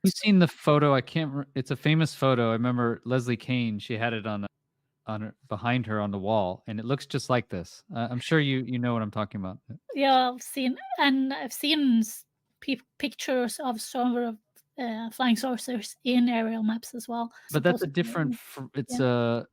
You've seen the photo, I can't re it's a famous photo, I remember Leslie Kean, she had it on her behind her on the wall, and it looks just like this. I'm sure you know what I'm talking about. Yeah, I've seen pictures of some of flying saucers in aerial maps as well. But that's a different Supposedly, it's yeah, a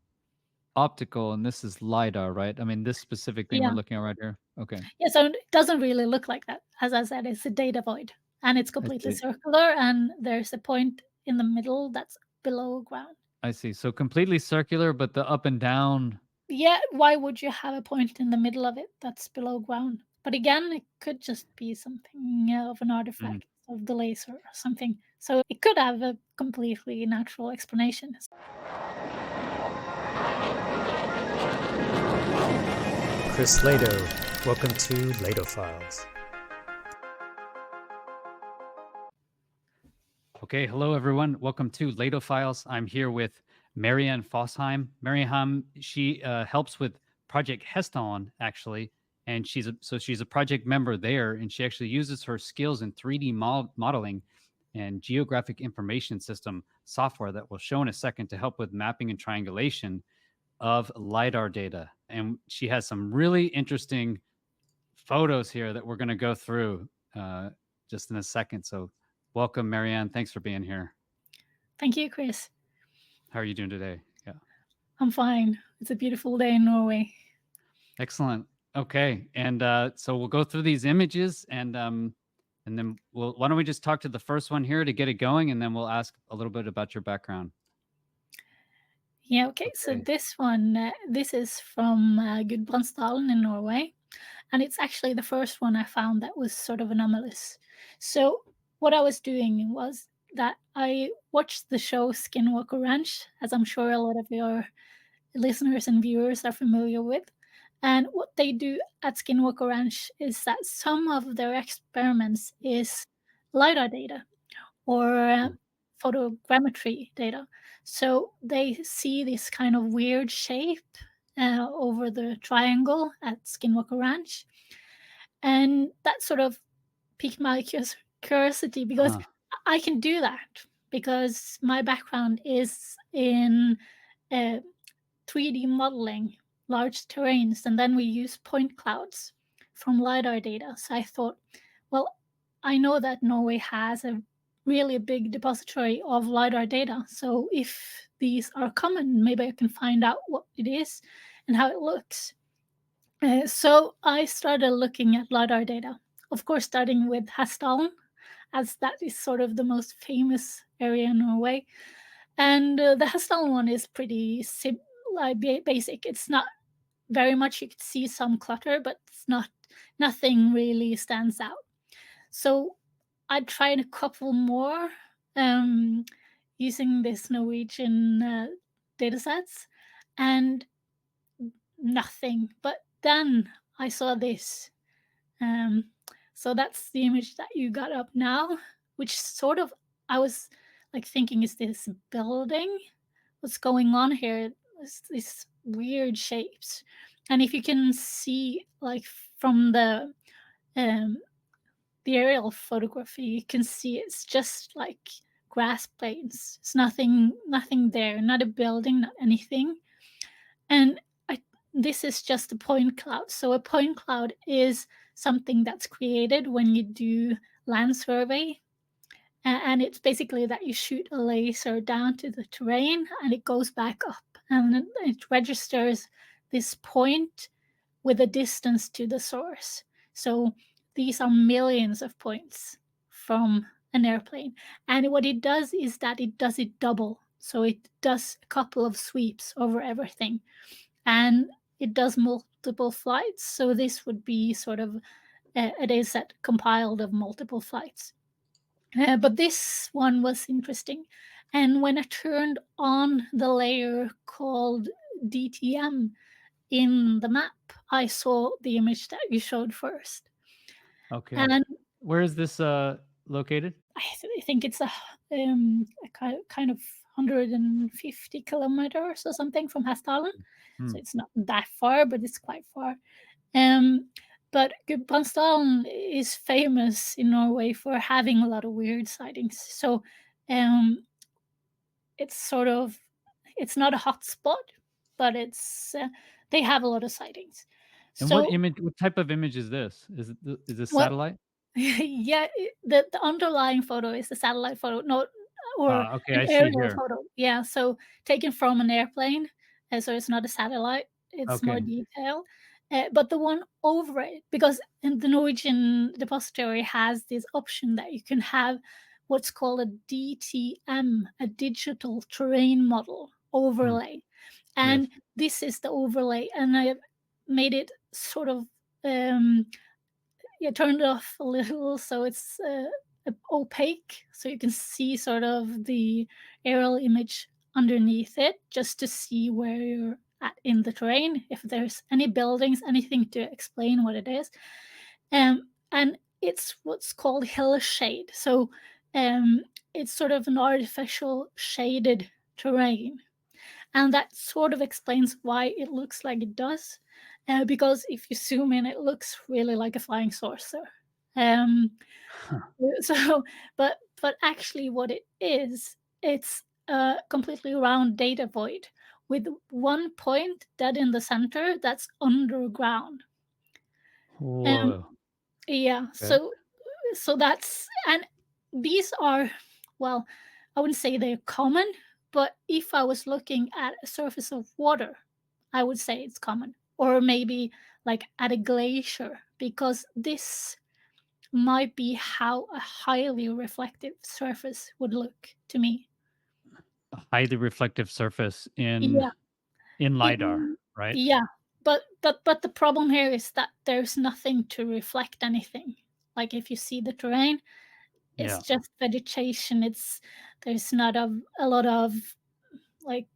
optical, and this is LIDAR, right? I mean, this specific thing we're yeah, looking at right here? Okay, yeah. So it doesn't really look like that. As I said, it's a data void, and it's I completely see. circular, and there's a point in the middle that's below ground. I see. So completely circular, but the up and down. Yeah, why would you have a point in the middle of it that's below ground? But again, it could just be something of an Mm. artifact of the laser or something. So it could have a completely natural explanation. Chris Lado, welcome to Lado Files. Okay, hello everyone. Welcome to Lato Files. I'm here with Marianne Fosheim. Marianne, she helps with Project Heston actually, and she's a project member there, and she actually uses her skills in 3D modeling and geographic information system software that we'll show in a second to help with mapping and triangulation of lidar data. And she has some really interesting photos here that we're going to go through just in a second. So, welcome, Marianne. Thanks for being here. Thank you, Chris. How are you doing today? Yeah. I'm fine. It's a beautiful day in Norway. Excellent. Okay. And so we'll go through these images and then why don't we just talk to the first one here to get it going, and then we'll ask a little bit about your background. Yeah, okay. So Okay. this is from Gudbrandsdalen in Norway, and it's actually the first one I found that was sort of anomalous. So what I was doing was that I watched the show Skinwalker Ranch, as I'm sure a lot of your listeners and viewers are familiar with. And what they do at Skinwalker Ranch is that some of their experiments is LiDAR data or photogrammetry data. So they see this kind of weird shape over the triangle at Skinwalker Ranch. And that sort of piqued my curiosity because Uh-huh. I can do that because my background is in uh, 3D modeling large terrains, and then we use point clouds from LiDAR data. So I thought, well, I know that Norway has a really big depository of LiDAR data. So if these are common, maybe I can find out what it is and how it looks. So I started looking at LiDAR data, of course, starting with Heston, as that is sort of the most famous area in Norway. And the Heston one is pretty basic. It's not very much. You could see some clutter, but it's not nothing really stands out. So I tried a couple more um, using this Norwegian datasets, and nothing. But then I saw this. Um, so that's the image that you got up now, which sort of I was like thinking, is this building? What's going on here? It's these weird shapes, and if you can see, like from um, the aerial photography, you can see it's just like grass plains. It's nothing there, not a building, not anything. And I, this is just a point cloud. So a point cloud is something that's created when you do land survey. And it's basically that you shoot a laser down to the terrain and it goes back up and then it registers this point with a distance to the source. So these are millions of points from an airplane. And what it does is that it does it double. So it does a couple of sweeps over everything, and it does multiple flights. So this would be sort of a data set compiled of multiple flights. But this one was interesting. And when I turned on the layer called DTM in the map, I saw the image that you showed first. Okay. And Where is this located? I think it's a kind of 150 kilometers or something from Hessdalen. Hmm. So it's not that far, but it's quite far. Um, but Gudbrandsdalen is famous in Norway for having a lot of weird sightings. So Um, it's sort of, it's not a hot spot, but it's they have a lot of sightings. And what So image? What type of image is this? Is this what? satellite? Yeah, the underlying photo is the satellite photo, not or Okay, an I see aerial here. photo. Yeah, so taken from an airplane, so it's not a satellite. It's more Okay. detailed. But the one over it, because in the Norwegian depository has this option that you can have what's called a DTM, a digital terrain model Hmm. overlay, Yes. and this is the overlay, and I made it sort of um, yeah, turned it off a little so it's opaque, so you can see sort of the aerial image underneath it, just to see where you're at in the terrain, if there's any buildings, anything to explain what it is. And it's what's called Hillshade. So it's sort of an artificial shaded terrain, and that sort of explains why it looks like it does. Because if you zoom in, it looks really like a flying saucer. Um, Huh. so, but actually, what it is, it's a completely round data void with one point dead in the center that's underground. Um, Whoa. yeah, Okay. so that's, and these are, well, I wouldn't say they're common, but if I was looking at a surface of water, I would say it's common, or maybe like at a glacier, because this might be how a highly reflective surface would look to me. A highly reflective surface Yeah, in LIDAR, in, right? yeah, but the problem here is that there's nothing to reflect anything. Like if you see the terrain, it's Yeah. just vegetation. It's There's not a lot of like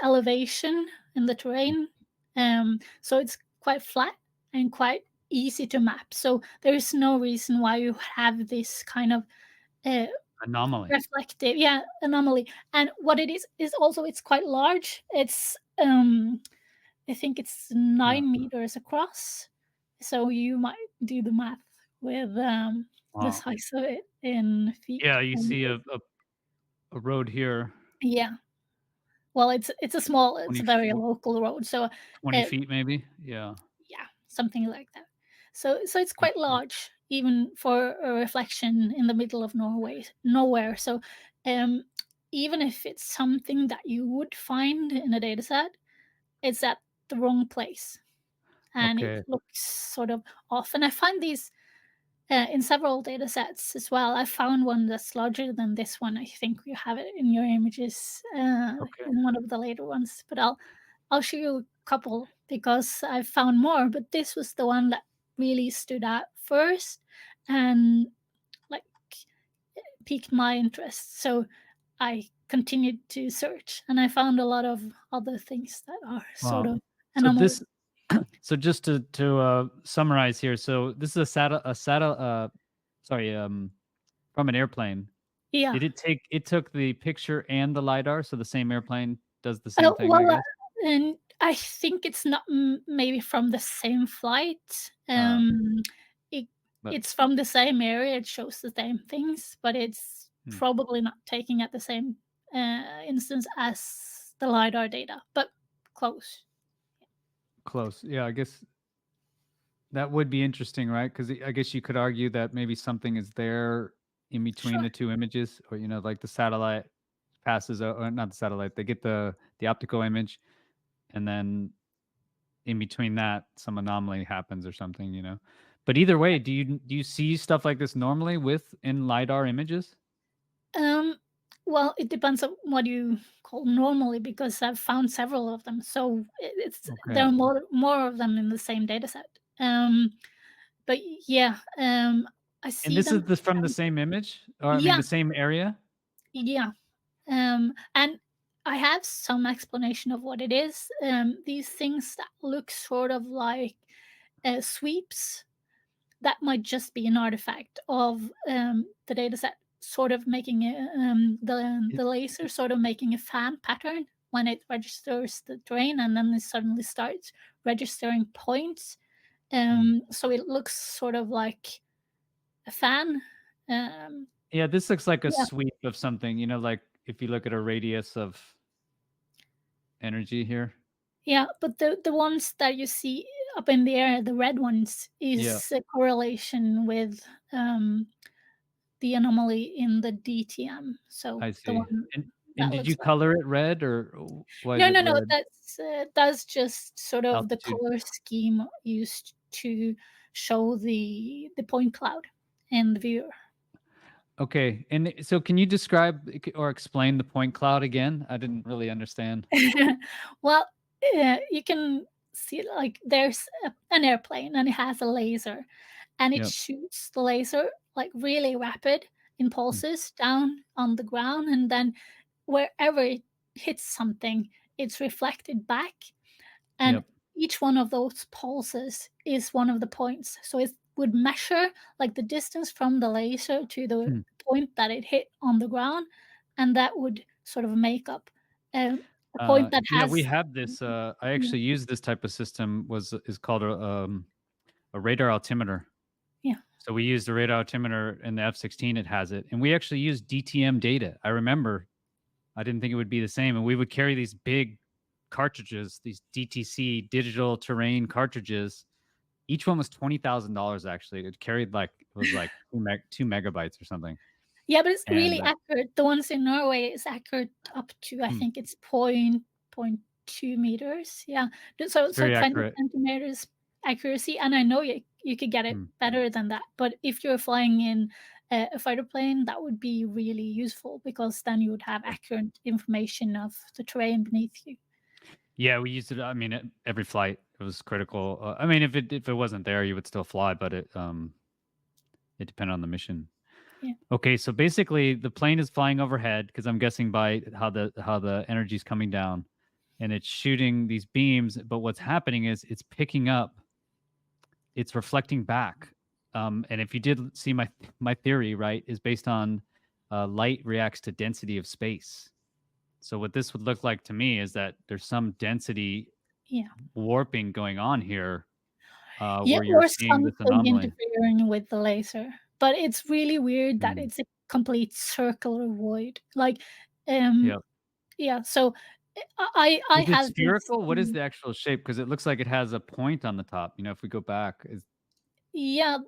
elevation in the terrain, so it's quite flat and quite easy to map. So there is no reason why you have this kind of uh, Anomaly. reflective, yeah, anomaly. And what it is also, it's quite large. It's I think it's Yeah. 9 meters across. So you might do the math with the Wow. size of it in feet. Yeah, you see a road here, Yeah. Well, it's a small, it's 20 a very foot local road. So 20 uh, feet maybe? Yeah. yeah, something like that. So it's quite Okay. large, even for a reflection in the middle of nowhere. So um, even if it's something that you would find in a data set, it's at the wrong place, and it Okay. looks sort of off. And I find these in several data sets as well. I found one that's larger than this one. I think you have it in your images Okay. in one of the later ones, but I'll show you a couple because I found more. But this was the one that really stood out first and like piqued my interest. So I continued to search, and I found a lot of other things that are sort Wow. of So anomalous. this so just to summarize here, so this is sorry, from an airplane. Yeah. It took the picture and the LiDAR, so the same airplane does the same thing, I Well, guess? and I think it's not maybe from the same flight. Uh, It but it's from the same area. It shows the same things, but it's hmm, probably not taking at the same instance as the lidar data, but close. close. Yeah, I guess that would be interesting, right? Because I guess you could argue that maybe something is there in between Sure. the 2 images, or, like the satellite passes o or not the satellite, they get the optical image, and then in between that, some anomaly happens or something? But either way, do you see stuff like this normally in LiDAR images? Um, well, it depends on what you call normally, because I've found several of them. So it's there Okay. are more of them in the same data set. But yeah, I And see this is them. from the same image? Or I mean, Yeah, the same area? yeah. And I have some explanation of what it is. These things that look sort of like sweeps, that might just be an artifact of the data set, sort of making It the laser sort of making a fan pattern when it registers the terrain, and then it suddenly starts registering points. mm, So it looks sort of like a fan. Yeah, this looks like a Yeah, sweep of something, like if you look at a radius of energy here. yeah, but the ones that you see up in the air, the red ones, Yeah, is a correlation with the anomaly in the DTM. So I the see. one And that did looks you like color it red or why is no, it no, no. red? That's just sort of the Altitude. color scheme used to show the point cloud in the viewer. Okay. And so can you describe or explain the point cloud again? I didn't really understand. Well, you can see like there's an airplane and it has a laser, and it Yep. shoots the laser like really rapid Mm. impulses down on the ground, and then wherever it hits something, it's reflected back. And Yep. each one of those pulses is one of the points. So it would measure like the distance from the laser to the Hmm. point that it hit on the ground, and that would sort of make up a point that Yeah, we has have this. I yeah, actually use this type of system is called a radar altimeter. yeah. So we used a radar altimeter in the F-16. It has it, and we actually used DTM data. I remember. I didn't think it would be the same, and we would carry these big cartridges, these DTC digital terrain cartridges. Each one was $20,000. Actually, it carried it was like 2 megabytes or something. Yeah, but it's And really accurate. The ones in Norway is accurate up to I hmm, think it's point 2 meters. Yeah, so it's very 20 accurate. centimeters accuracy, and I know you could get it Hmm. better than that. But if you're flying in a fighter plane, that would be really useful because then you would have accurate information of the terrain beneath you. Yeah, we used it. I mean, every flight it was critical. I mean, if it wasn't there, you would still fly, but it depended on the mission. Yeah, Okay, so basically, the plane is flying overhead because I'm guessing by how the energy is coming down, and it's shooting these beams. But what's happening is it's picking up, it's reflecting back. And if you did see my theory, right, is based on light reacts to density of space. So what this would look like to me is that there's some density yeah. warping going on here, Yeah, where you're or seeing this something anomaly. interfering with the laser. But it's really weird that Mm. it's a complete circular void. Like, um, Yep. yeah. So I Is it have this. spherical? What is the actual shape? Because it looks like it has a point on the top. If we go back, is Yeah.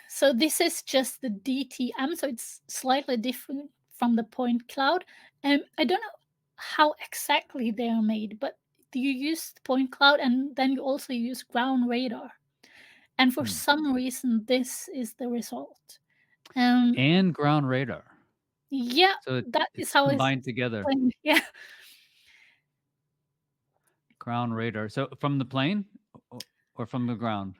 So this is just the DTM. So it's slightly different from the point cloud. I don't know how exactly they are made, but you use the point cloud and then you also use ground radar. And for hmm. some reason, this is the result. Um, And ground radar. Yeah, So that is it's how it's combined together. explained. Yeah, Ground radar. So from the plane or from the ground?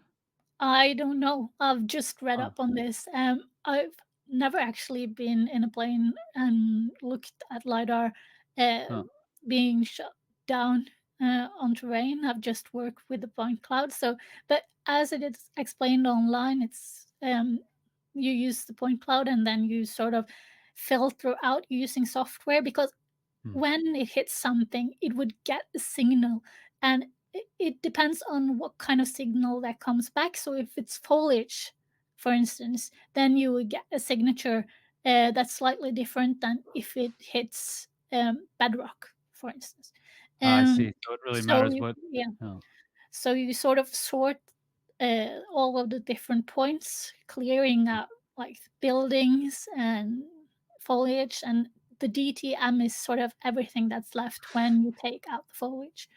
I don't know. I've just read Huh. up on this. I've never actually been in a plane and looked at LIDAR uh, Huh. being shut down on terrain. I've just worked with the point cloud. So, but as it is explained online, it's you use the point cloud and then you sort of filter out using software because Hmm. when it hits something, it would get a signal, and it depends on what kind of signal that comes back. So if it's foliage, for instance, then you would get a signature that's slightly different than if it hits bedrock, for instance. I Um, see. So it really so matters you, what. yeah, Oh. so you sort of sort all of the different points, clearing out like buildings and foliage, and the DTM is sort of everything that's left when you take out the foliage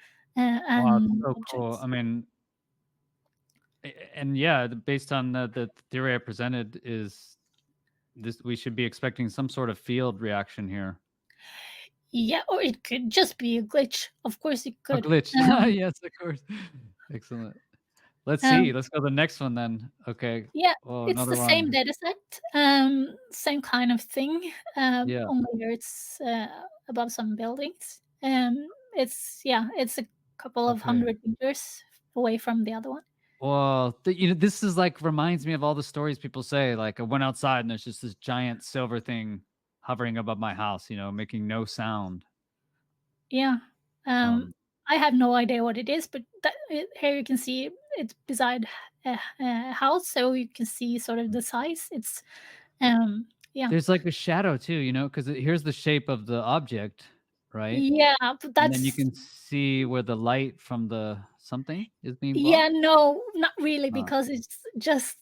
Wow, it's and so cool. objects. I mean, and yeah, based on the theory I presented, is this we should be expecting some sort of field reaction here. Yeah, or it could just be a glitch. Of course, it A could. glitch. Um, Yes, of course. Excellent. Let's see. um, Let's go to the next one then. Okay. yeah, Oh, it's the another same one. data set, same kind of thing. Yeah. Only here it's above some buildings. It's yeah, it's a couple of Okay. 100 meters away from the other one. Well, this is like reminds me of all the stories people say. Like I went outside and there's just this giant silver thing hovering above my house, making no sound. Yeah. Um, Um, I have no idea what it is, but here you can see it's beside a house, so you can see sort of the size. It's Yeah. There's like a shadow too, because here's the shape of the object, right? Yeah, but And then you that's can see where the light from the something is being yeah, blocked. no, not really, Oh, because it's just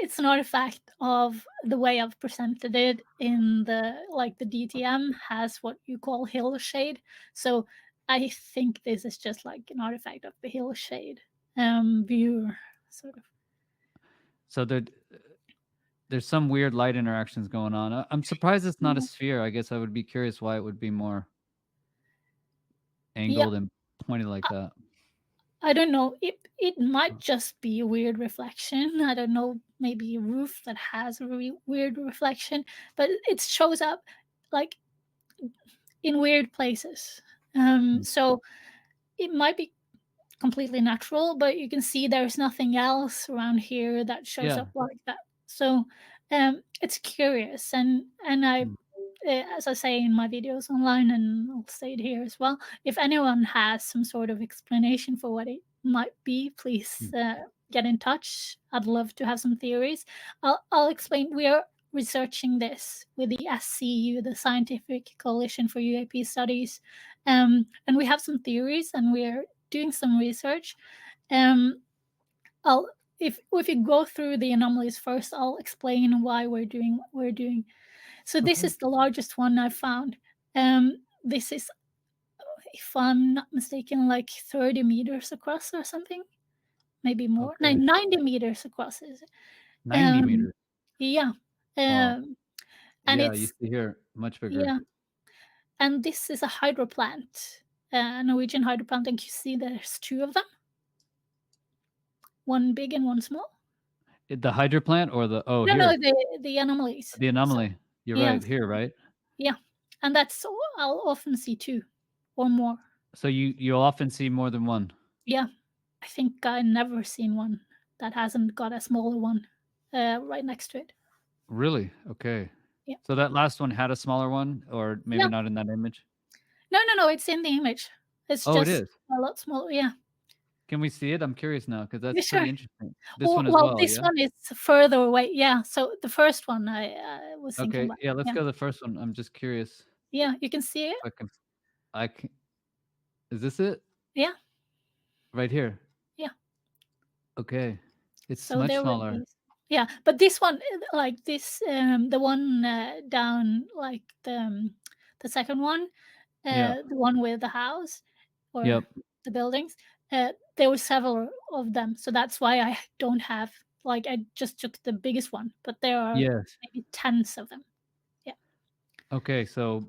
it's an artifact of the way I've presented it in the DTM has what you call Hillshade. So I think this is just like an artifact of the Hillshade viewer, sort of. so there's some weird light interactions going on. I'm surprised it's not a Yeah. sphere. I guess I would be curious why it would be more Yeah, angled and pointed like that. I don't know. It might just be a weird reflection. I don't know, maybe a roof that has a weird reflection, but it shows up like in weird places. Mm. So it might be completely natural, but you can see there's nothing else around here that shows Yeah. up like that. So it's curious, and I, Mm. as I say in my videos online, and I'll say it here as well. If anyone has some sort of explanation for what it might be, please Mm. get in touch. I'd love to have some theories. I'll explain. We are researching this with the SCU, the Scientific Coalition for UAP Studies, and we have some theories, and we're doing some research. I'll if you go through the anomalies first, I'll explain why we're doing what we're doing. So this Okay. is the largest one I found. This is, if I'm not mistaken, like 30 meters across or something, maybe more. No, Okay. 90 meters across is it? 90 Um, meters. yeah. Wow. And Yeah, I it's used to hear much bigger. yeah, and this is a hydro plant, a Norwegian hydro plant, and you see there's two of them, one big and one small. The hydro plant or the No, no, here, the anomalies. the So anomaly. You're right, yes, here, right? yeah, and that's I'll often see two or more. So you'll often see more than one. Yeah, I think I never seen one that hasn't got a smaller one right next to it. Really? Okay. Yeah, So that last one had a smaller one or maybe yeah. not in that image? No, no, no. It's in the image. It's Oh, it just is? a lot smaller. Yeah, Can we see it? I'm curious now because yeah, that's sure. pretty interesting. This Well, one as well, well, this yeah? one is further away. Yeah. So the first one I was thinking Okay, about. yeah, let's Yeah, go to the first one. I'm just curious yeah. You can see it. if I can is this it? Yeah, Right here? yeah. Okay. It's So much there would smaller. be, yeah, but this one, like this, the one down, like the second one, Yeah. the one with the house or Yep. the buildings, there were several of them. So that's why I don't have, like, I just took the biggest one, but there are Yes. maybe tens of them. Yeah, Okay, so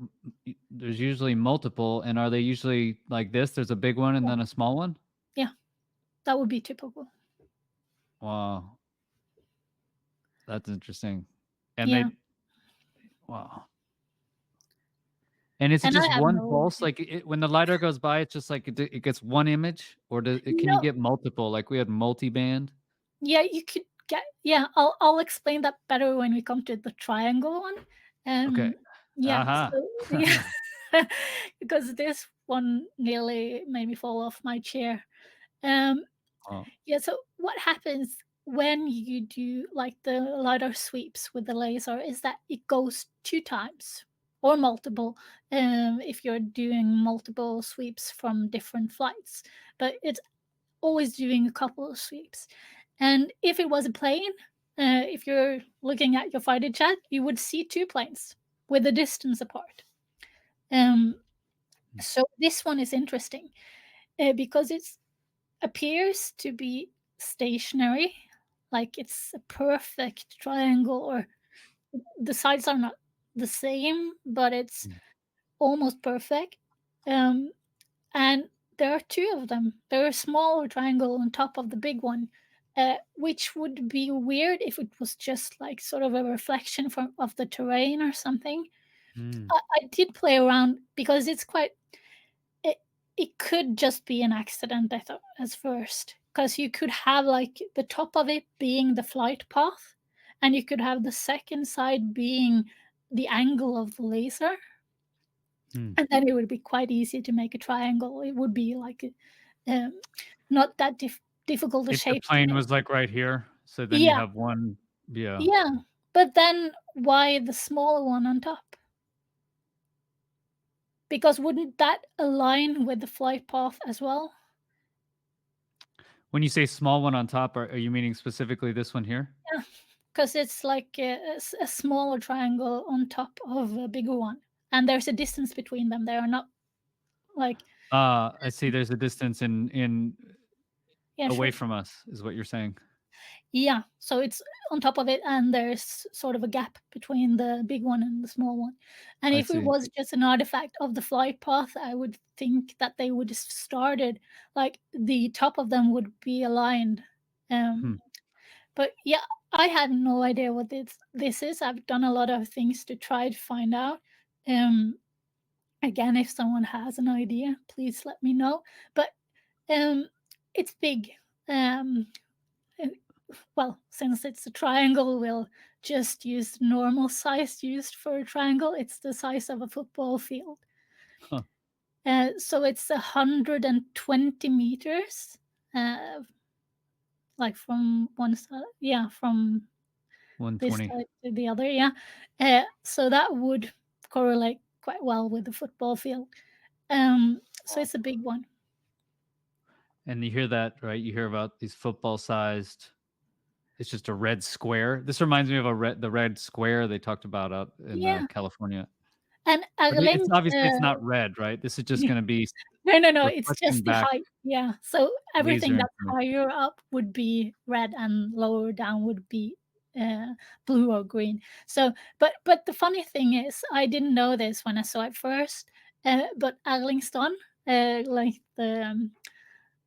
there's usually multiple, and are they usually like this? There's a big one and yeah, then a small one? yeah. That would be typical. Wow, that's interesting. And Yeah, wow. And is it and I just have one no pulse? Like when the LiDAR goes by, it's just like it gets one image, or can you no. get multiple? Like we had multi-band. Yeah, you could get, yeah, I'll explain that better when we come to the triangle one. Okay. Yeah, so yeah, Aha. because this one nearly made me fall off my chair. Um, Oh. yeah, so what happens when you do like the LiDAR sweeps with the laser is that it goes two times or multiple, if you're doing multiple sweeps from different flights, but it's always doing a couple of sweeps. And if it was a plane, if you're looking at your fighter jet, you would see two planes with a distance apart. Um, so this one is interesting because it appears to be stationary, like it's a perfect triangle, or the sides are not the same, but it's Mm. almost perfect. Um, and there are two of them. There are a smaller triangle on top of the big one, which would be weird if it was just like sort of a reflection of the terrain or something. Mm. I did play around because it's quite. It, it could just be an accident, I thought, as first, because you could have like the top of it being the flight path, and you could have the second side being the angle of the laser, Mm. and then it would be quite easy to make a triangle. It would be like um, not that difficult a If the shape to plane make. was like right here, so then you Yeah, have one. Yeah. yeah. But then why the smaller one on top? Because wouldn't that align with the flight path as well? When you say small one on top, are you meaning specifically this one here? Yeah, because it's like a smaller triangle on top of a bigger one, and there's a distance between them. They are not like, I see. There's a distance in yeah, away sure. from us, is what you're saying. Yeah, so it's on top of it, and there's sort of a gap between the big one and the small one. And I if it see. was just an artifact of the flight path, I would think that they would have started like the top of them would be aligned. Hmm. But yeah, I had no idea what this is. I've done a lot of things to try to find out. Um, Again, if someone has an idea, please let me know. But um, it's big. Um, uh, well, since it's a triangle, we'll just use the normal size used for a triangle. It's the size of a football field. Huh. So it's 120 meters, uh, like from one side, yeah, from this 120. side to the other, yeah. So that would correlate quite well with the football field. So it's a big one. And you hear that, right? You hear about these football-sized. It's just a red square. This reminds me of the red square they talked about out in Yeah, California. and But it's Erling, obviously it's not red, right? This is just going to be no, it's reflecting just the back height. Yeah, so everything laser that's information. higher up would be red, and lower down would be blue or green. So, but the funny thing is, I didn't know this when I saw it first. But Erlingston, like the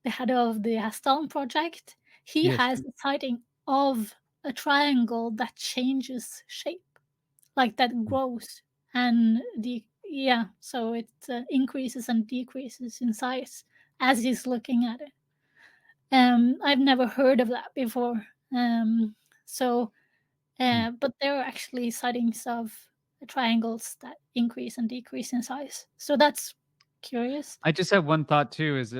head of the Heston project, he Yes. has a sighting of a triangle that changes shape, like that grows, and yeah, so it increases and decreases in size as he's looking at it. I've never heard of that before. So, Hmm. but there are actually sightings of triangles that increase and decrease in size. So that's curious. I just have one thought too is,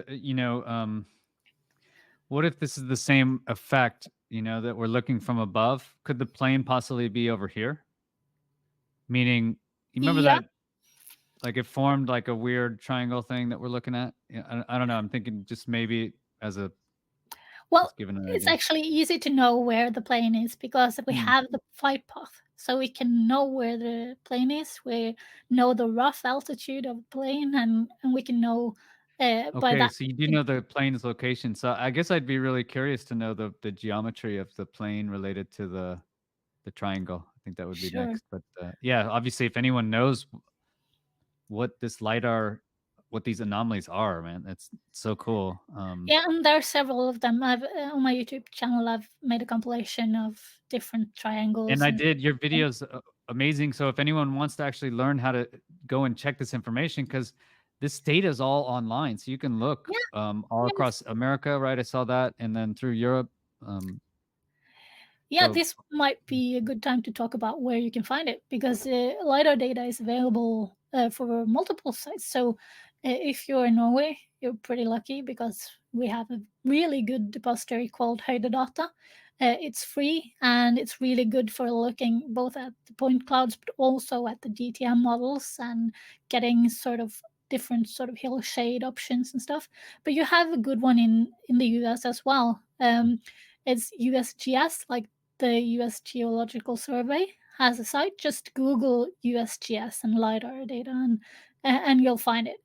what if this is the same effect, that we're looking from above? Could the plane possibly be over here? Meaning, you remember Yeah. that, like it formed like a weird triangle thing that we're looking at? Yeah, I don't know. I'm thinking just maybe as a Well, just giving an it's idea. actually easy to know where the plane is because we Hmm. have the flight path. So we can know where the plane is. We know the rough altitude of the plane, and we can know by Okay, that. so you do know the plane's location. So I guess I'd be really curious to know the geometry of the plane related to the triangle. I think that would be Sure. next. But yeah, obviously, if anyone knows what this lidar, what these anomalies are, man, that's so cool. Yeah, and there are several of them. I've on my YouTube channel. I've made a compilation of different And triangles I and. did your videos amazing. So if anyone wants to actually learn how to go and check this information, because this data is all online, so you can look Yeah, all yeah, across America, right? I saw that, and then through Europe. Um, yeah, so this might be a good time to talk about where you can find it because LiDAR data is available for multiple sites. So if you're in Norway, you're pretty lucky because we have a really good depository called Heyde Data. It's free and it's really good for looking both at the point clouds but also at the GTM models and getting sort of different sort of hillshade options and stuff. But you have a good one in the US as well. It's USGS, like the US Geological Survey has a site. Just Google USGS and LiDAR data, and you'll find it.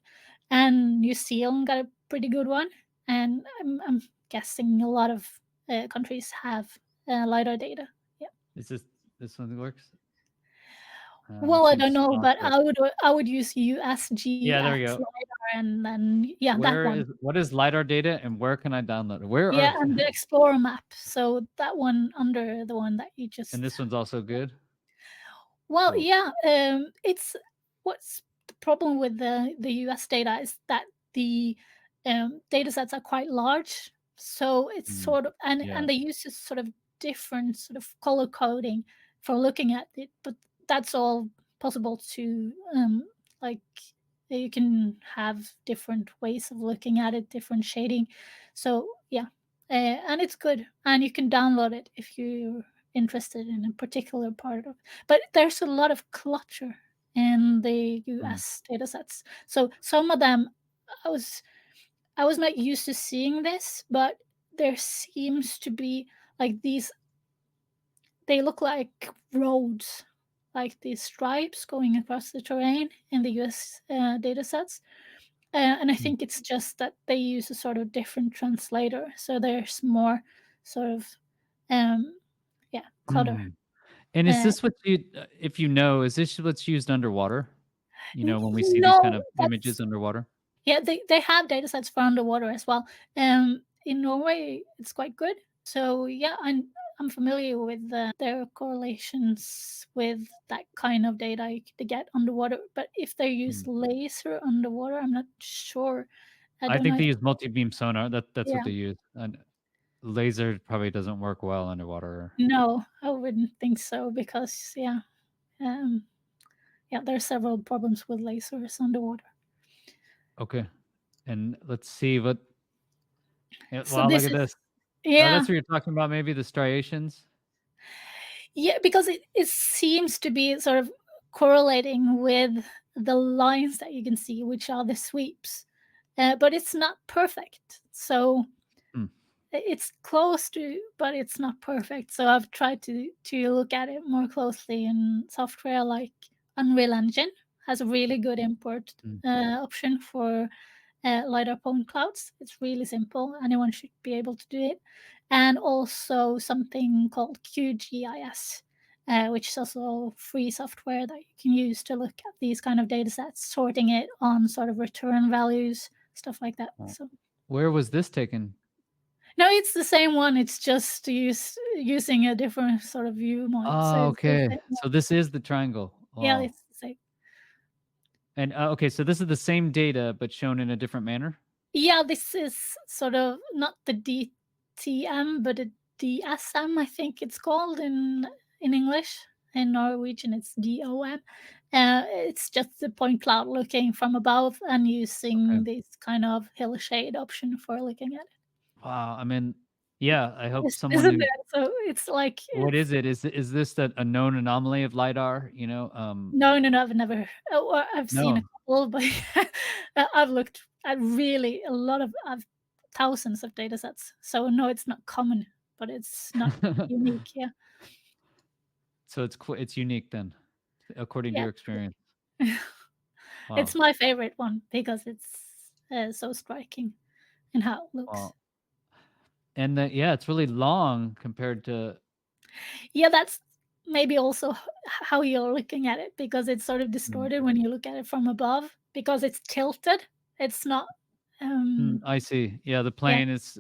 And New Zealand got a pretty good one, and I'm guessing a lot of countries have LiDAR data. Yeah. is this one that works? Well, It I don't seems know, not but to. I would use Yeah, there we USGS go. LiDAR, and then yeah, that one. What is lidar data, and where can I download it? Where Yeah, are and the Explorer map. So that one under the one that you and just. this one's also good. Well, Cool. yeah, it's what's the problem with the US data is that the data sets are quite large, so it's Mm, sort of yeah. and they use this sort of different sort of color coding for looking at it, but that's all possible to like you can have different ways of looking at it, different shading. So yeah, and it's good, and you can download it if you interested in a particular part of. But there's a lot of clutter in the Mm. US datasets. So some of them, I was not used to seeing this, but there seems to be like these. They look like roads, like these stripes going across the terrain in the US datasets. And I Mm. think it's just that they use a sort of different translator, so there's more sort of um, clutter. Mm. And is Uh, this what you, if you know, is this what's used underwater? You know, when we see these kind no, of that's images underwater? yeah. They have datasets for underwater as well. In Norway, it's quite good. So yeah, I'm familiar with their correlations with that kind of data you could get underwater. But if they use Mm. laser underwater, I'm not sure. I I don't think know. they use multi-beam sonar. That's what Yeah. they use. And laser probably doesn't work well underwater. No, I wouldn't think so because um, there are several problems with lasers underwater. Okay. And let's see what. Yeah, So wow, look this at is this. Oh, yeah, that's what you're talking about. Maybe the striations. yeah, because it seems to be sort of correlating with the lines that you can see, which are the sweeps, but it's not perfect. So Hmm. it's close to, but it's not perfect. So I've tried to look at it more closely in software like Unreal Engine has a really good import Mm. option for LiDAR point clouds. It's really simple. Anyone should be able to do it. And also something called QGIS, which is also free software that you can use to look at these kind of data sets, sorting it on sort of return values, stuff like that. Oh. So Where was this taken? no, it's the same one. It's just using a different sort of viewpoint. So Oh, it's the okay. same one. So this is the triangle. Yeah, Wow. it's the same. And okay, so this is the same data but shown in a different manner. Yeah, this is sort of not the DTM, but the DSM, I think it's called in English. In Norwegian, it's DOM. It's just the point cloud looking from above and Okay. using this kind of Hillshade option for looking at it. Wow. I mean, yeah. I hope someone Isn't who. it? So it's like What it's is it? Is this a known anomaly of lidar? You know. no, no, no. I've never. Or I've seen a No. couple, but I've looked at really a lot of I've thousands of data sets. So no, it's not common, but it's not unique. Yeah, So it's unique then, according to yeah. your experience. It's Wow. my favorite one because it's so striking in how it looks. Wow. And yeah, it's really long compared to. Yeah, that's maybe also how you're looking at it because it's sort of Mm. distorted when you look at it from above because it's tilted. It's not. Mm, Um, I see. Yeah, the yeah, plane is.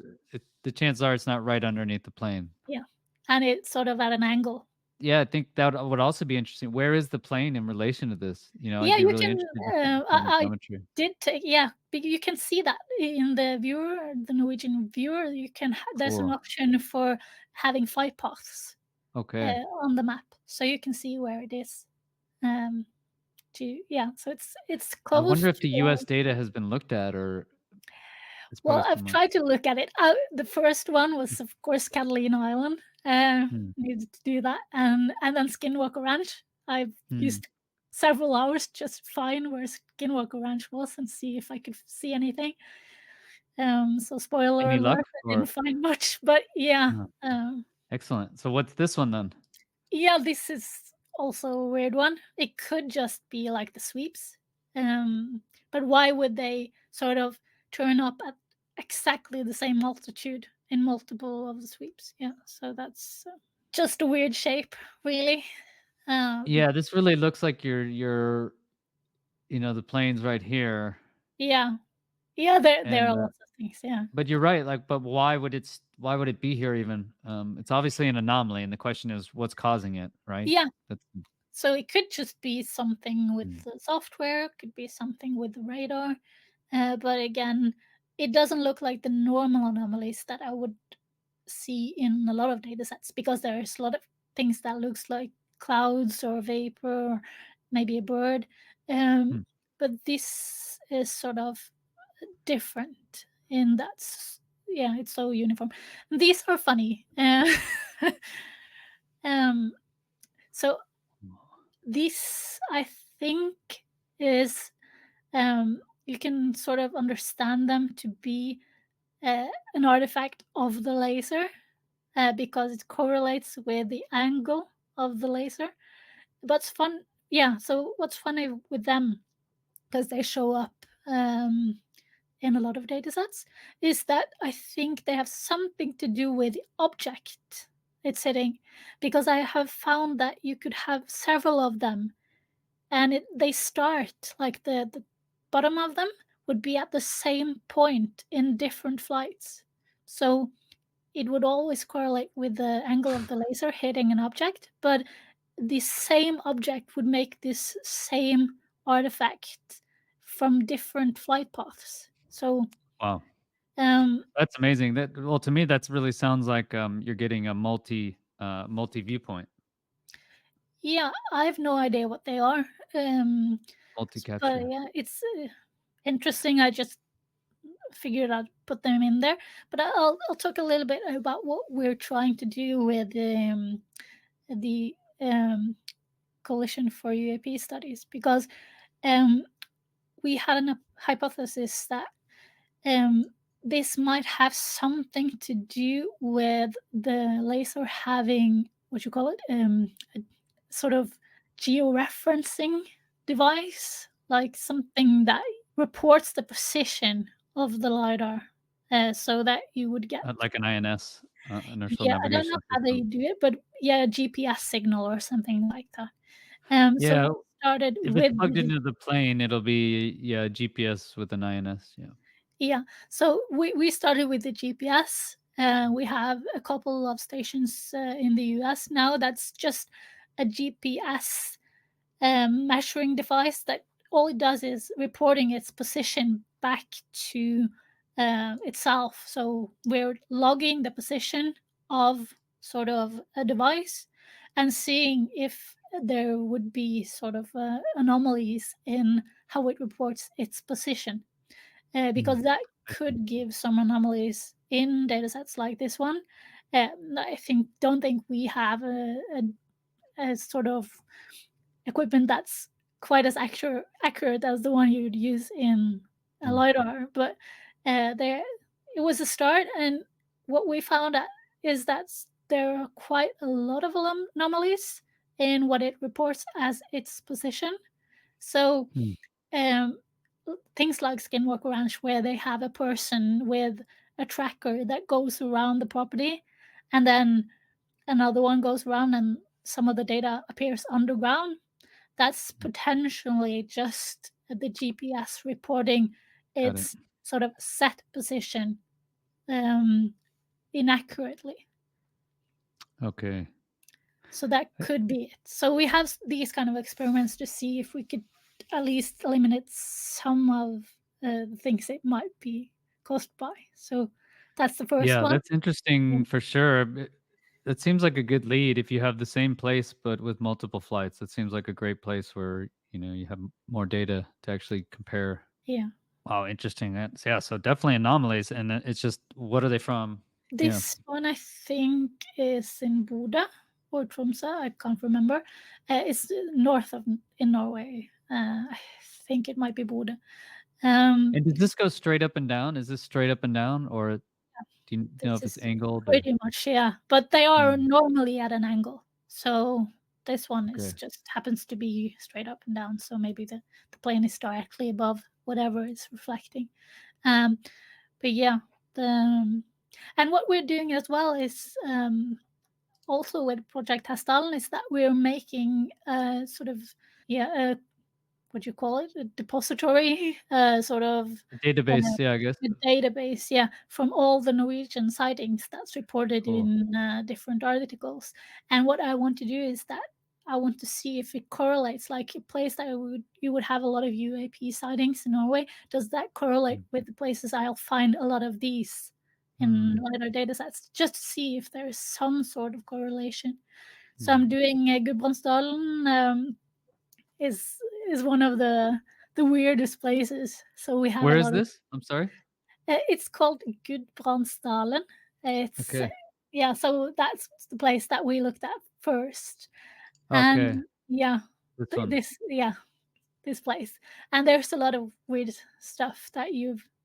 The chances are it's not right underneath the plane. yeah, and it's sort of at an angle. Yeah, I think that would also be interesting. Where is the plane in relation to this? You know, I'd Yeah, be you really can. interested in I, understanding the I geometry. did take. Yeah, you can see that in the viewer, the Norwegian viewer. You can. There's an Cool. option for having 5 paths Okay. on the map, so you can see where it is. Um, so it's I close wonder if to. the US data has been looked at, or it's probably Well, too I've much. tried to look at it. The first one was, of course, Catalina Island. Hmm. Needed to do that, and then Skinwalker Ranch. I've Hmm. used several hours just to find where Skinwalker Ranch was and see if I could see anything. So spoiler Any luck alert, I or? didn't find much, but yeah, No. Excellent. So what's this one then? yeah, this is also a weird one. It could just be like the sweeps, but why would they sort of turn up at exactly the same altitude in multiple of the sweeps? Yeah, so that's just a weird shape, really. Um, Yeah, this really looks like the plane's right here, yeah, yeah, there and are lots of things. Yeah, but you're right. Like, but why would it be here even? It's obviously an anomaly, and the question is, what's causing it, right? yeah. That's. So it could just be something with Mm. the software, could be something with the radar. But again, it doesn't look like the normal anomalies that I would see in a lot of data sets because there's a lot of things that looks like clouds or vapor, or maybe a bird. Hmm. But this is sort of different in that, yeah, it's so uniform. These are funny. Um, so this, I think, is you can sort of understand them to be an artifact of the laser because it correlates with the angle of the laser. What's fun, yeah. So what's funny with them, because they show up in a lot of datasets, is that I think they have something to do with the object it's hitting, because I have found that you could have several of them, and they start like the bottom of them would be at the same point in different flights. So it would always correlate with the angle of the laser hitting an object, but the same object would make this same artifact from different flight paths. So, Wow, um, that's amazing. That well, to me, that's really sounds like you're getting a multi viewpoint, yeah, I have no idea what they are. Um, multi but capture. yeah, it's interesting. I just figured I'd put them in there. But I'll talk a little bit about what we're trying to do with the Coalition for UAP Studies, because um, we had a hypothesis that um, this might have something to do with the laser having what you call it, a sort of georeferencing device, like something that reports the position of the lidar, so that you would get, Like an INS, inertial yeah, I don't know navigation how they system. do it, but yeah, a GPS signal or something like that. So Yeah, we started if it's with plugged the, into the plane, it'll be yeah GPS with an INS. Yeah. yeah. So we started with the GPS. We have a couple of stations in the US now that's just a GPS measuring device that all it does is reporting its position back to itself. So we're logging the position of sort of a device and seeing if there would be sort of anomalies in how it reports its position, Hmm, because that I see. could give some anomalies in datasets like this one. I think don't think we have a sort of equipment that's quite as accurate as the one you would use in a Hmm, lidar, but there it was a start. And what we found out is that there are quite a lot of anomalies in what it reports as its position. So hmm, um, things like Skinwalker Ranch, where they have a person with a tracker that goes around the property, and then another one goes around, and some of the data appears underground. That's potentially just the GPS reporting got it. its sort of set position um, inaccurately. Okay. So that I- could be it. So we have these kind of experiments to see if we could at least eliminate some of the things it might be caused by. So that's the first Yeah, one. that's interesting for sure. It seems like a good lead if you have the same place but with multiple flights. It seems like a great place where you have more data to actually compare. Yeah. Wow, interesting. That's, yeah, so definitely anomalies, and it's just what are they from? Yeah. This one I think is in Bodø or Tromsø. I can't remember. It's north of in Norway. I think it might be Bodø. Um, And does this go straight up and down? Is this straight up and down, or do you know this if it's is angled or? pretty much, yeah, but they are Hmm, normally at an angle. So this one is okay. just happens to be straight up and down. So maybe the plane is directly above whatever it's reflecting. Um, but yeah, and what we're doing as well is also with Project Heston is that we're making a sort of, yeah, what do you call it, a depository, sort of A database, yeah, I guess. a database, yeah, from all the Norwegian sightings that's reported Cool. in different articles. And what I want to do is that I want to see if it correlates, like a place that you would have a lot of UAP sightings in Norway. Does that correlate Mm, with the places I'll find a lot of these in mm, LiDAR datasets, just to see if there is some sort of correlation. So mm. I'm doing Gudbrandsdalen, is one of the weirdest places. So we have a Where is lot of this? I'm sorry? it's called Gudbrandsdalen. It's Okay. yeah, so that's the place that we looked at first. Okay, And yeah, this one. this place. And there's a lot of weird stuff that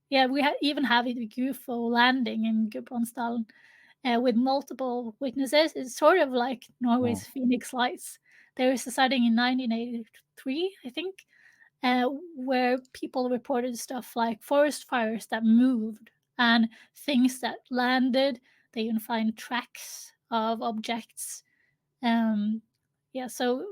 yeah, even have a UFO landing in Gudbrandsdalen with multiple witnesses. It's sort of like Oh, Norway's Phoenix Lights. There was a sighting in 1983, I think, uh, where people reported stuff like forest fires that moved and things that landed. They even find tracks of objects. Um, yeah, so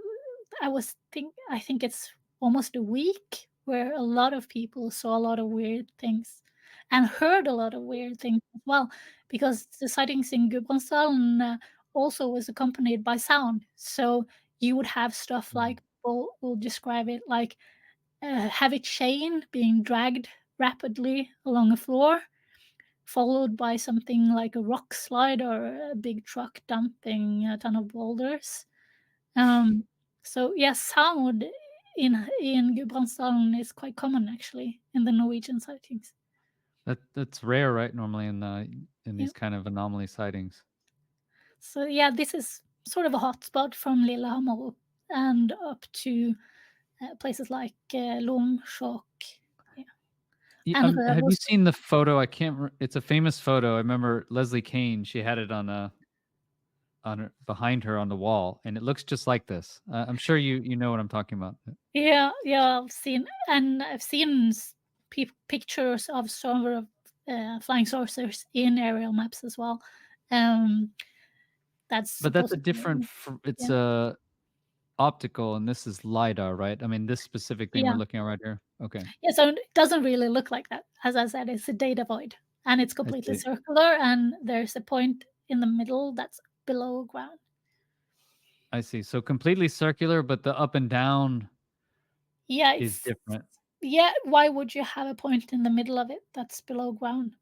I think it's almost a week where a lot of people saw a lot of weird things and heard a lot of weird things as well, because the sightings in Gudbrandsdalen also was accompanied by sound. So you would have stuff mm. like people will describe it like a heavy chain being dragged rapidly along a floor, followed by something like a rock slide or a big truck dumping a ton of boulders. Um, so yes, sound in Gudbrandsdalen is quite common actually in the Norwegian sightings. That's rare, right? Normally in Yeah. these kind of anomaly sightings. So yeah, this is sort of a hotspot from Lillehammer and up to places like Lom, Skjåk. Yeah. Yeah, And have you those, seen the photo? I can't. It's a famous photo. I remember Leslie Kane. She had it on her, behind her on the wall, and it looks just like this. I'm sure you know what I'm talking about. yeah, yeah, I've seen pictures of some of flying saucers in aerial maps as well. Um, that's But that's a supposed different. to, It's yeah, a optical, and this is lidar, right? I mean, this specific thing we're yeah. looking at right here. Okay, Yeah, so it doesn't really look like that. As I said, it's a data void and it's I completely see. circular and there's a point in the middle that's below ground. I see. So completely circular, but the up and down Yeah, is it's different. yeah, why would you have a point in the middle of it that's below ground?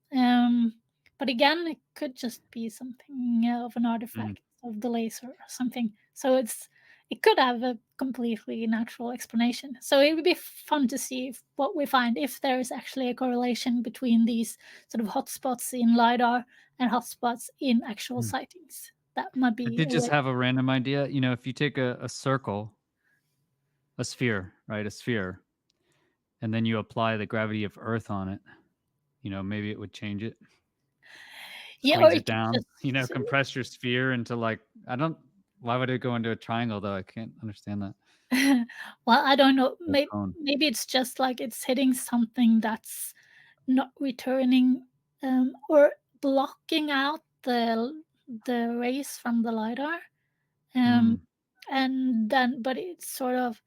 But again, it could just be something of an Mm. artifact of the laser or something. So it could have a completely natural explanation. So it would be fun to see what we find if there is actually a correlation between these sort of hotspots in lidar and hotspots in actual Mm. sightings. That might I be did a just way. have a random idea. If you take a circle, a sphere, right, a sphere, and then you apply the gravity of Earth on it, maybe it would change it. Yeah, or Squeeze it it could down, just compress your sphere into like I don't why would it go into a triangle though? I can't understand that. well, I don't know. A cone. Maybe it's just like it's hitting something that's not returning or blocking out the rays from the lidar. Um, Mm, and then, but it's sort of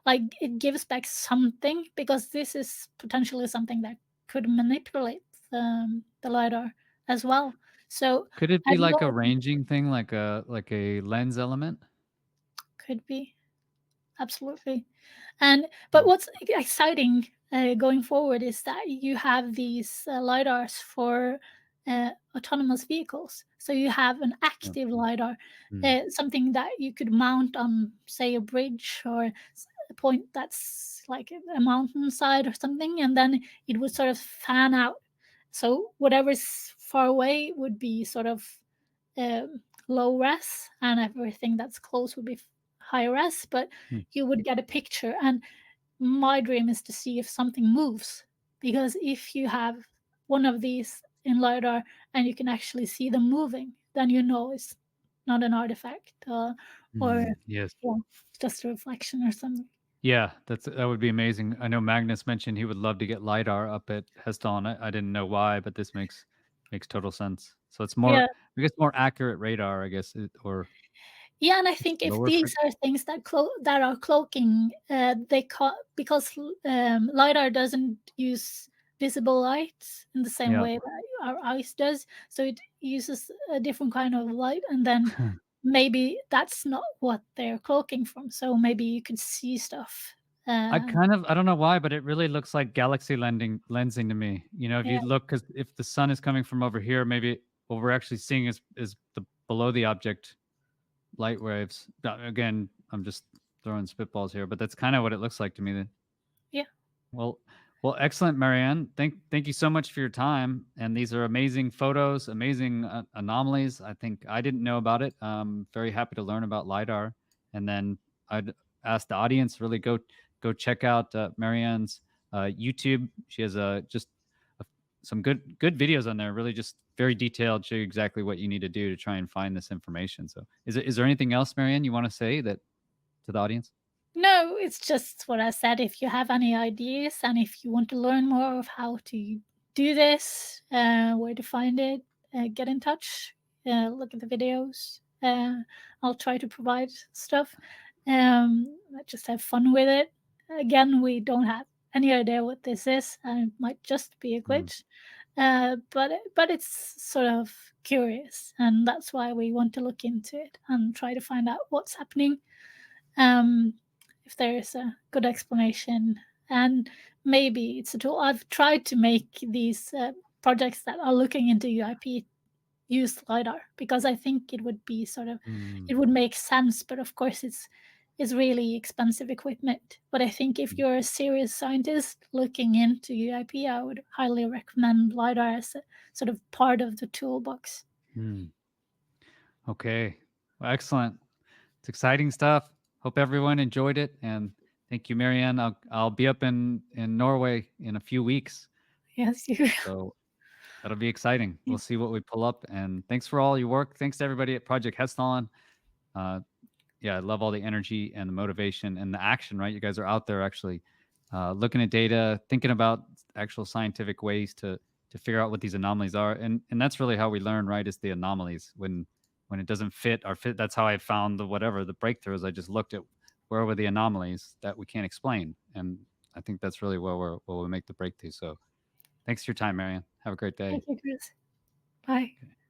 like it gives back something because this is potentially something that could manipulate the lidar as well. So could it I be don't like a know. ranging thing, like a lens element? Could be. Absolutely. And but Mm, what's exciting going forward is that you have these lidars for autonomous vehicles. So you have an yeah, active lidar, mm, something that you could mount on, say, a bridge or a point that's like a mountainside or something, and then it would sort of fan out. So whatever's far away would be sort of low res, and everything that's close would be high res, but mm. you would get a picture. And my dream is to see if something moves, because if you have one of these in lidar and you can actually see them moving, then you know it's not an artifact or Yes. yeah, just a reflection or something. Yeah, that would be amazing. I know Magnus mentioned he would love to get lidar up at Heston. I didn't know why, but this makes total sense. So it's Yeah. more, I guess, more accurate radar, I guess, or Yeah, and I it's think if lower these are things that that are cloaking, because lidar doesn't use visible light in the same Yeah. way that our eyes does, so it uses a different kind of light, and then maybe that's not what they're cloaking from. So maybe you could see stuff. Uh, I don't know why, but it really looks like galaxy lensing to me. If yeah, you look, because if the sun is coming from over here, maybe what we're actually seeing is the below the object light waves. Again, I'm just throwing spitballs here, but that's kind of what it looks like to me. yeah, Well, Well, excellent, Marianne. Thank you so much for your time. And these are amazing photos, amazing anomalies. I think I didn't know about it. Very happy to learn about lidar. And then I'd ask the audience really go check out Marianne's YouTube. She has a, some good videos on there. Really, just very detailed. Show you exactly what you need to do to try and find this information. So, is there anything else, Marianne, you want to say that to the audience? No, it's just what I said. If you have any ideas and if you want to learn more of how to do this, where to find it, get in touch, look at the videos. I'll try to provide stuff. Just have fun with it. Again, we don't have any idea what this is, and it might just be a Mm, glitch. But it's sort of curious, and that's why we want to look into it and try to find out what's happening, um, if there is a good explanation. And maybe it's a tool. I've tried to make these projects that are looking into UIP use LIDAR because I think it would be sort of, mm, it would make sense. But of course, it's really expensive equipment. But I think if mm, you're a serious scientist looking into UIP, I would highly recommend LIDAR as a sort of part of the toolbox. mm. Okay. Well, excellent. It's exciting stuff. Hope everyone enjoyed it, and thank you, Marianne. I'll be up in Norway in a few weeks, Yes, you. so that'll be exciting. We'll Yes. see what we pull up. And thanks for all your work. Thanks to everybody at Project Heston. Uh, yeah, I love all the energy and the motivation and the action. Right, you guys are out there actually looking at data, thinking about actual scientific ways to figure out what these anomalies are, and that's really how we learn. Right, is the anomalies when it doesn't fit our fit. That's how I found the breakthroughs. I just looked at where were the anomalies that we can't explain, and I think that's really where we make the breakthrough. So thanks for your time, Marianne. Have a great day. Thank you, Chris. Bye.